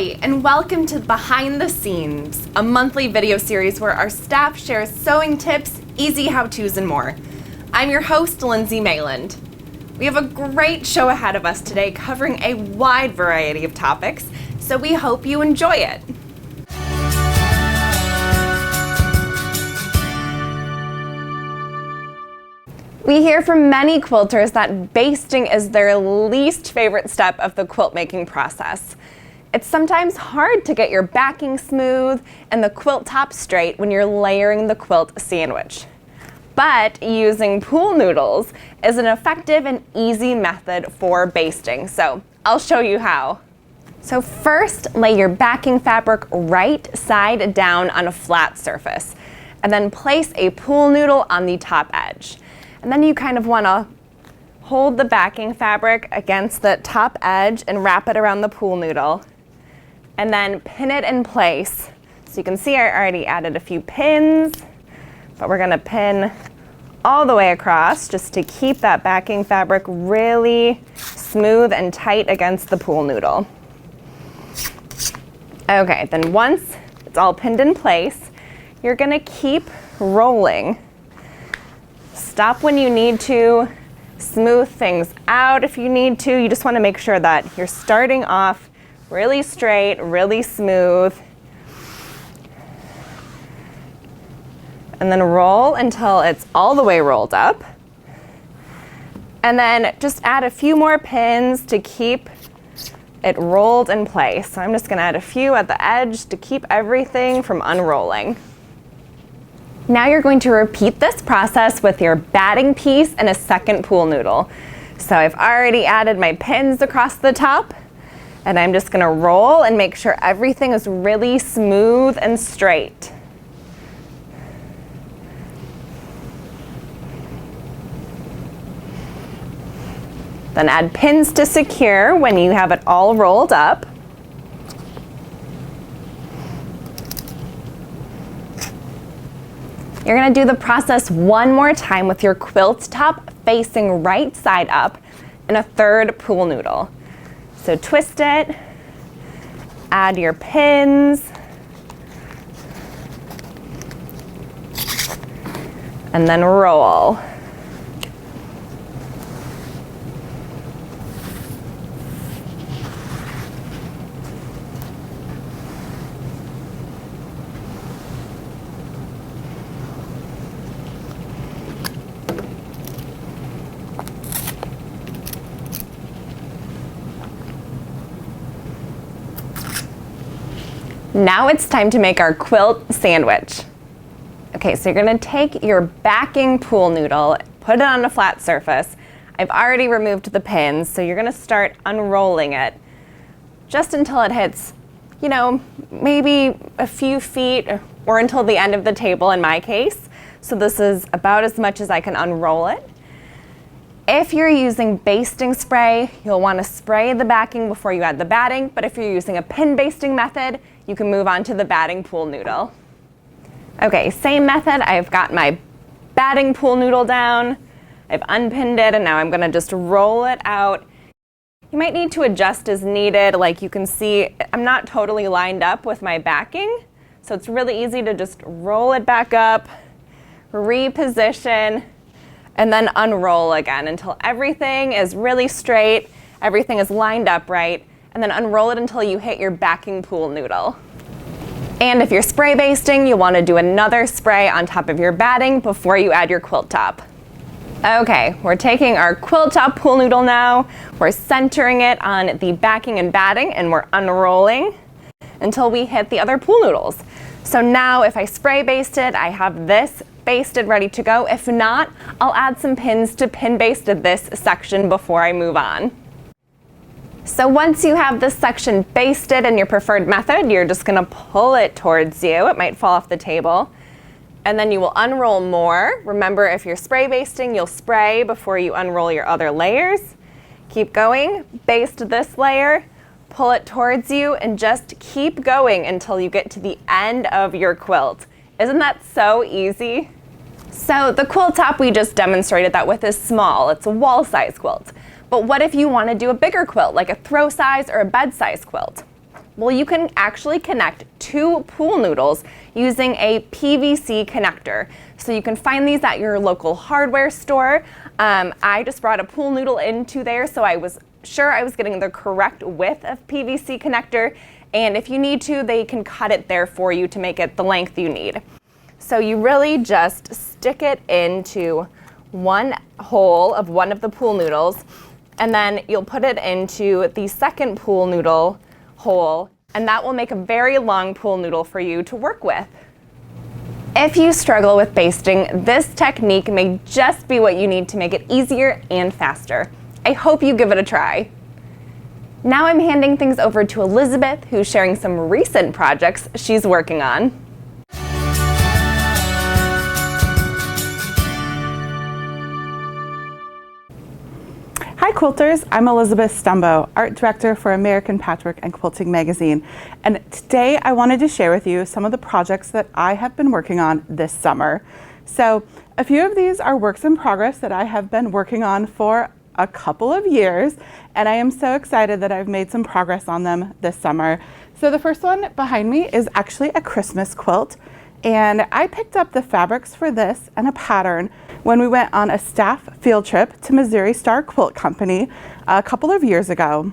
Hi, and welcome to Behind the Scenes, a monthly video series where our staff shares sewing tips, easy how-tos, and more. I'm your host, Lindsay Mayland. We have a great show ahead of us today covering a wide variety of topics, so we hope you enjoy it. We hear from many quilters that basting is their least favorite step of the quilt making process. It's sometimes hard to get your backing smooth and the quilt top straight when you're layering the quilt sandwich. But using pool noodles is an effective and easy method for basting, so I'll show you how. So first, lay your backing fabric right side down on a flat surface, and then place a pool noodle on the top edge. And then you kind of want to hold the backing fabric against the top edge and wrap it around the pool noodle. And then pin it in place. So you can see I already added a few pins, but we're going to pin all the way across just to keep that backing fabric really smooth and tight against the pool noodle. Okay, then once it's all pinned in place, you're going to keep rolling. Stop when you need to, smooth things out if you need to. You just want to make sure that you're starting off really straight, really smooth. And then roll until it's all the way rolled up. And then just add a few more pins to keep it rolled in place. So I'm just going to add a few at the edge to keep everything from unrolling. Now you're going to repeat this process with your batting piece and a second pool noodle. So I've already added my pins across the top, and I'm just going to roll and make sure everything is really smooth and straight. Then add pins to secure when you have it all rolled up. You're going to do the process one more time with your quilt top facing right side up and a third pool noodle. So twist it, add your pins, and then roll. Now it's time to make our quilt sandwich. Okay, so you're going to take your backing pool noodle, put it on a flat surface. I've already removed the pins, so you're going to start unrolling it just until it hits, maybe a few feet or until the end of the table in my case. So this is about as much as I can unroll it. If you're using basting spray, you'll want to spray the backing before you add the batting, but if you're using a pin basting method, you can move on to the batting pool noodle. Okay, same method. I've got my batting pool noodle down, I've unpinned it, and now I'm going to just roll it out. You might need to adjust as needed. Like you can see, I'm not totally lined up with my backing, so it's really easy to just roll it back up, reposition, and then unroll again until everything is really straight, everything is lined up right, and then unroll it until you hit your backing pool noodle. And if you're spray basting, you'll want to do another spray on top of your batting before you add your quilt top. Okay, we're taking our quilt top pool noodle now, we're centering it on the backing and batting, and we're unrolling until we hit the other pool noodles. So now if I spray baste it, I have this basted ready to go. If not, I'll add some pins to pin baste this section before I move on. So once you have this section basted in your preferred method, you're just going to pull it towards you. It might fall off the table. And then you will unroll more. Remember, if you're spray basting, you'll spray before you unroll your other layers. Keep going, baste this layer, pull it towards you, and just keep going until you get to the end of your quilt. Isn't that so easy? So the quilt top we just demonstrated that with is small. It's a wall size quilt. But what if you want to do a bigger quilt, like a throw size or a bed size quilt? Well, you can actually connect 2 pool noodles using a PVC connector. So you can find these at your local hardware store. I just brought a pool noodle into there, so I was sure I was getting the correct width of PVC connector. And if you need to, they can cut it there for you to make it the length you need. So you really just stick it into one hole of one of the pool noodles, and then you'll put it into the second pool noodle hole, and that will make a very long pool noodle for you to work with. If you struggle with basting, this technique may just be what you need to make it easier and faster. I hope you give it a try. Now I'm handing things over to Elizabeth, who's sharing some recent projects she's working on. Hi quilters, I'm Elizabeth Stumbo, Art Director for American Patchwork and Quilting magazine. And today I wanted to share with you some of the projects that I have been working on this summer. So a few of these are works in progress that I have been working on for a couple of years, and I am so excited that I've made some progress on them this summer. So the first one behind me is actually a Christmas quilt, and I picked up the fabrics for this and a pattern when we went on a staff field trip to Missouri Star Quilt Company a couple of years ago.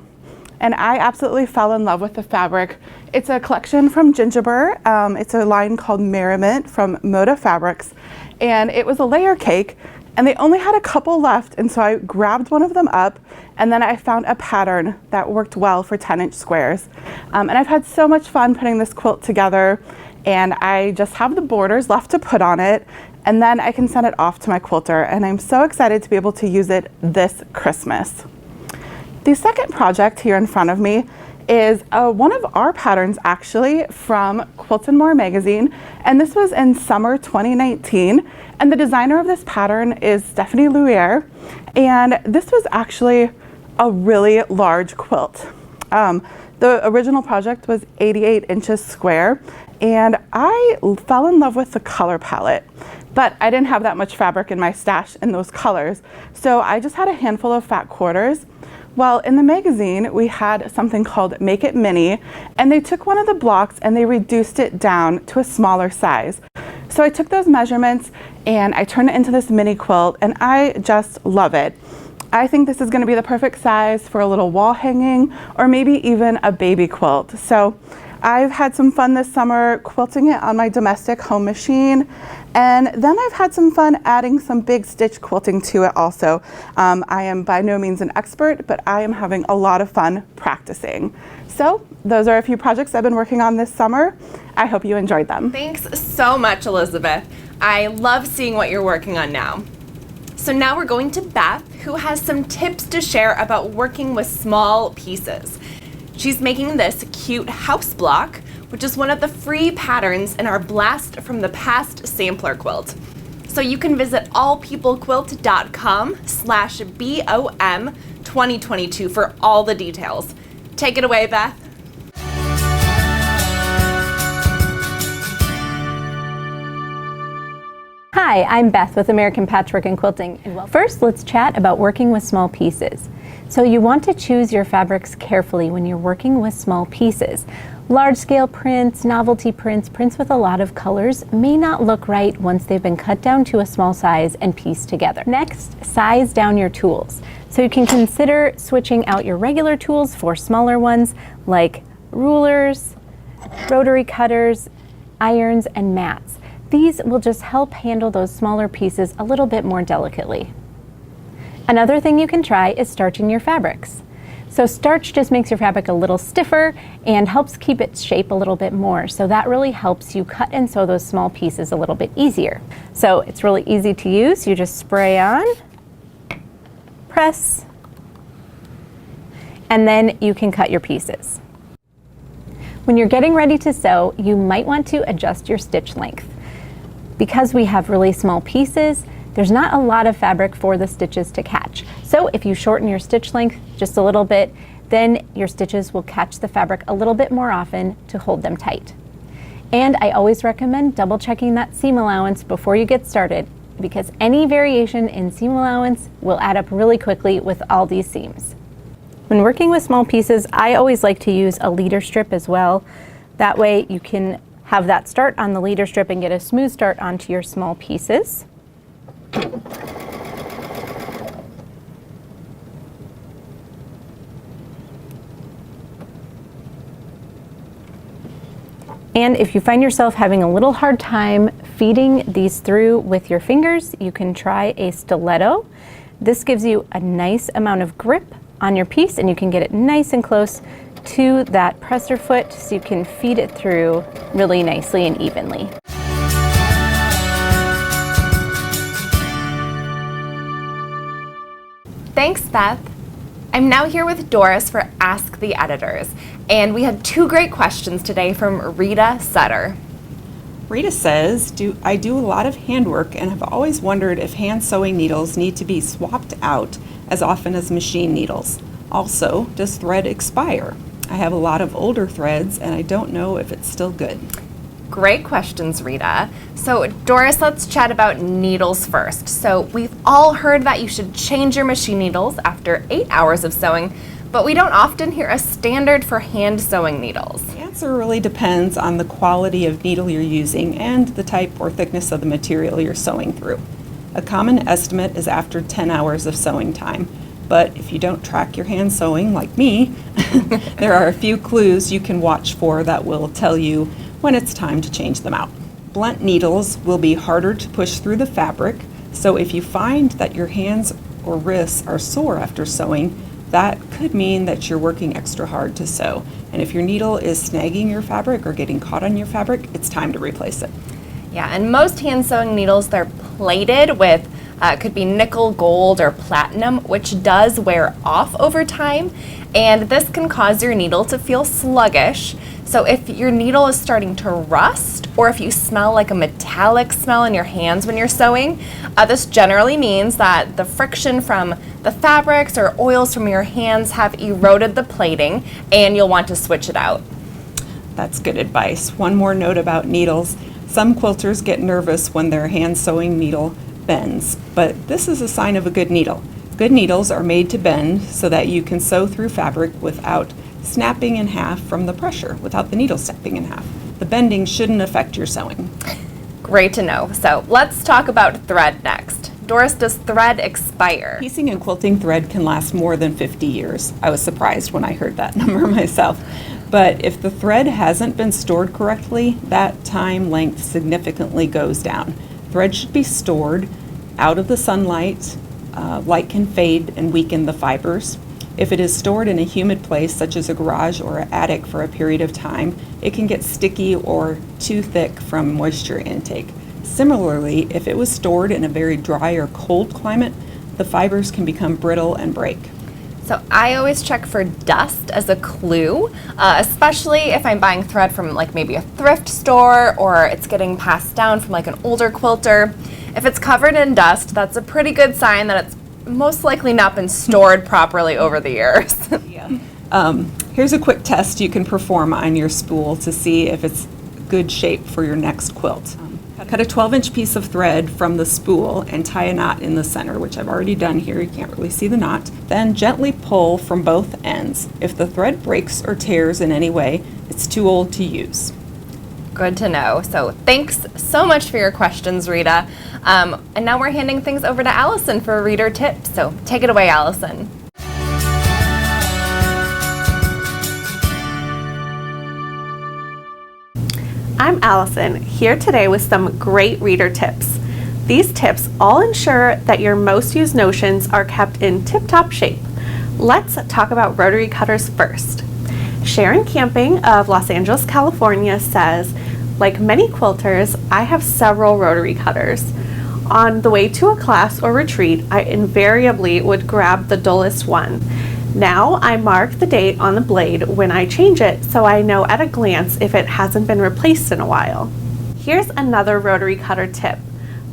And I absolutely fell in love with the fabric. It's a collection from Gingerbread. It's a line called Merriment from Moda Fabrics. And it was a layer cake, and they only had a couple left, and so I grabbed one of them up, and then I found a pattern that worked well for 10-inch squares. And I've had so much fun putting this quilt together, and I just have the borders left to put on it, and then I can send it off to my quilter, and I'm so excited to be able to use it this Christmas. The second project here in front of me is one of our patterns actually from Quilt and More magazine, and this was in summer 2019, and the designer of this pattern is Stephanie Louier, and this was actually a really large quilt. The original project was 88 inches square, and I fell in love with the color palette, but I didn't have that much fabric in my stash in those colors, so I just had a handful of fat quarters. Well, in the magazine, we had something called Make It Mini, and they took one of the blocks and they reduced it down to a smaller size. So I took those measurements and I turned it into this mini quilt, and I just love it. I think this is going to be the perfect size for a little wall hanging or maybe even a baby quilt. So I've had some fun this summer quilting it on my domestic home machine, and then I've had some fun adding some big stitch quilting to it also. I am by no means an expert, but I am having a lot of fun practicing. So those are a few projects I've been working on this summer. I hope you enjoyed them. Thanks so much, Elizabeth. I love seeing what you're working on now. So now we're going to Beth, who has some tips to share about working with small pieces. She's making this cute house block, which is one of the free patterns in our Blast from the Past sampler quilt. So you can visit allpeoplequilt.com/BOM2022 for all the details. Take it away, Beth. Hi, I'm Beth with American Patchwork and Quilting. First, let's chat about working with small pieces. So you want to choose your fabrics carefully when you're working with small pieces. Large-scale prints, novelty prints, prints with a lot of colors may not look right once they've been cut down to a small size and pieced together. Next, size down your tools. So you can consider switching out your regular tools for smaller ones like rulers, rotary cutters, irons, and mats. These will just help handle those smaller pieces a little bit more delicately. Another thing you can try is starching your fabrics. So starch just makes your fabric a little stiffer and helps keep its shape a little bit more. So that really helps you cut and sew those small pieces a little bit easier. So it's really easy to use. You just spray on, press, and then you can cut your pieces. When you're getting ready to sew, you might want to adjust your stitch length. Because we have really small pieces, there's not a lot of fabric for the stitches to catch. So if you shorten your stitch length just a little bit, then your stitches will catch the fabric a little bit more often to hold them tight. And I always recommend double checking that seam allowance before you get started, because any variation in seam allowance will add up really quickly with all these seams. When working with small pieces, I always like to use a leader strip as well. That way you can have that start on the leader strip and get a smooth start onto your small pieces. And if you find yourself having a little hard time feeding these through with your fingers, you can try a stiletto. This gives you a nice amount of grip on your piece, and you can get it nice and close to that presser foot so you can feed it through really nicely and evenly. Thanks, Beth. I'm now here with Doris for Ask the Editors, and we had 2 great questions today from Rita Sutter. Rita says, I do a lot of handwork and have always wondered if hand sewing needles need to be swapped out as often as machine needles. Also, does thread expire? I have a lot of older threads and I don't know if it's still good. Great questions, Rita. So Doris, let's chat about needles first. So we've all heard that you should change your machine needles after 8 hours of sewing, but we don't often hear a standard for hand sewing needles. The answer really depends on the quality of needle you're using and the type or thickness of the material you're sewing through. A common estimate is after 10 hours of sewing time, but if you don't track your hand sewing like me, there are a few clues you can watch for that will tell you when it's time to change them out. Blunt needles will be harder to push through the fabric, so if you find that your hands or wrists are sore after sewing, that could mean that you're working extra hard to sew. And if your needle is snagging your fabric or getting caught on your fabric, it's time to replace it. Yeah, and most hand sewing needles, they're plated with could be nickel, gold, or platinum, which does wear off over time, and this can cause your needle to feel sluggish. So if your needle is starting to rust, or if you smell like a metallic smell in your hands when you're sewing, this generally means that the friction from the fabrics or oils from your hands have eroded the plating, and you'll want to switch it out. That's good advice. One more note about needles. Some quilters get nervous when their hand sewing needle bends, but this is a sign of a good needle. Good needles are made to bend so that you can sew through fabric without snapping in half from the pressure, without the needle snapping in half. The bending shouldn't affect your sewing. Great to know. So let's talk about thread next. Doris, does thread expire? Piecing and quilting thread can last more than 50 years. I was surprised when I heard that number myself. But if the thread hasn't been stored correctly, that time length significantly goes down. Thread should be stored out of the sunlight. Light can fade and weaken the fibers. If it is stored in a humid place, such as a garage or an attic for a period of time, it can get sticky or too thick from moisture intake. Similarly, if it was stored in a very dry or cold climate, the fibers can become brittle and break. So I always check for dust as a clue, especially if I'm buying thread from like maybe a thrift store or it's getting passed down from like an older quilter. If it's covered in dust, that's a pretty good sign that it's most likely not been stored properly over the years. Here's a quick test you can perform on your spool to see if it's good shape for your next quilt. Cut a 12-inch piece of thread from the spool and tie a knot in the center, which I've already done here. You can't really see the knot. Then gently pull from both ends. If the thread breaks or tears in any way, it's too old to use. Good to know. So thanks so much for your questions, Rita. And now we're handing things over to Allison for a reader tip. So take it away, Allison. I'm Allison, here today with some great reader tips. These tips all ensure that your most used notions are kept in tip-top shape. Let's talk about rotary cutters first. Sharon Camping of Los Angeles, California says, like many quilters, I have several rotary cutters. On the way to a class or retreat, I invariably would grab the dullest one. Now I mark the date on the blade when I change it so I know at a glance if it hasn't been replaced in a while. Here's another rotary cutter tip.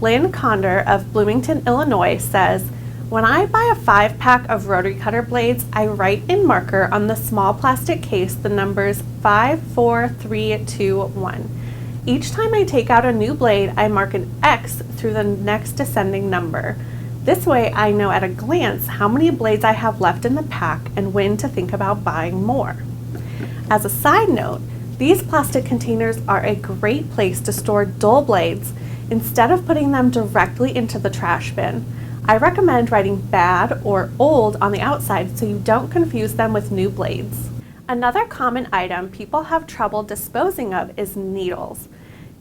Lynn Conder of Bloomington, Illinois says, when I buy a 5-pack of rotary cutter blades, I write in marker on the small plastic case the numbers 5, 4, 3, 2, 1. Each time I take out a new blade, I mark an X through the next descending number. This way I know at a glance how many blades I have left in the pack and when to think about buying more. As a side note, these plastic containers are a great place to store dull blades instead of putting them directly into the trash bin. I recommend writing bad or old on the outside so you don't confuse them with new blades. Another common item people have trouble disposing of is needles.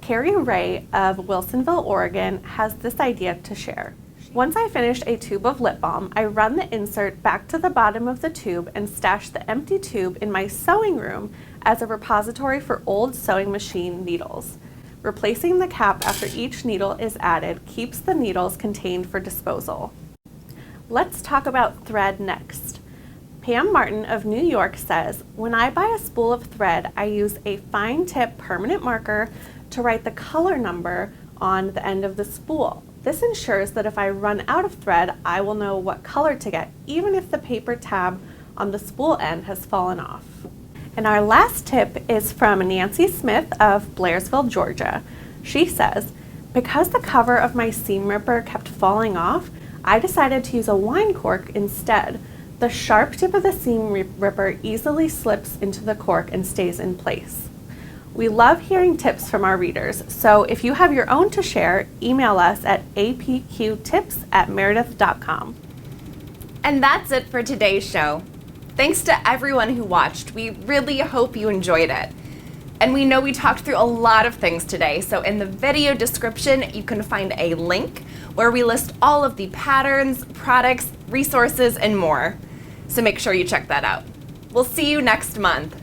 Carrie Ray of Wilsonville, Oregon has this idea to share. Once I finish a tube of lip balm, I run the insert back to the bottom of the tube and stash the empty tube in my sewing room as a repository for old sewing machine needles. Replacing the cap after each needle is added keeps the needles contained for disposal. Let's talk about thread next. Pam Martin of New York says, when I buy a spool of thread, I use a fine tip permanent marker to write the color number on the end of the spool. This ensures that if I run out of thread, I will know what color to get, even if the paper tab on the spool end has fallen off. And our last tip is from Nancy Smith of Blairsville, Georgia. She says, because the cover of my seam ripper kept falling off, I decided to use a wine cork instead. The sharp tip of the seam ripper easily slips into the cork and stays in place. We love hearing tips from our readers, so if you have your own to share, email us at apqtips@meredith.com. And that's it for today's show. Thanks to everyone who watched. We really hope you enjoyed it. And we know we talked through a lot of things today, so in the video description, you can find a link where we list all of the patterns, products, resources, and more. So make sure you check that out. We'll see you next month.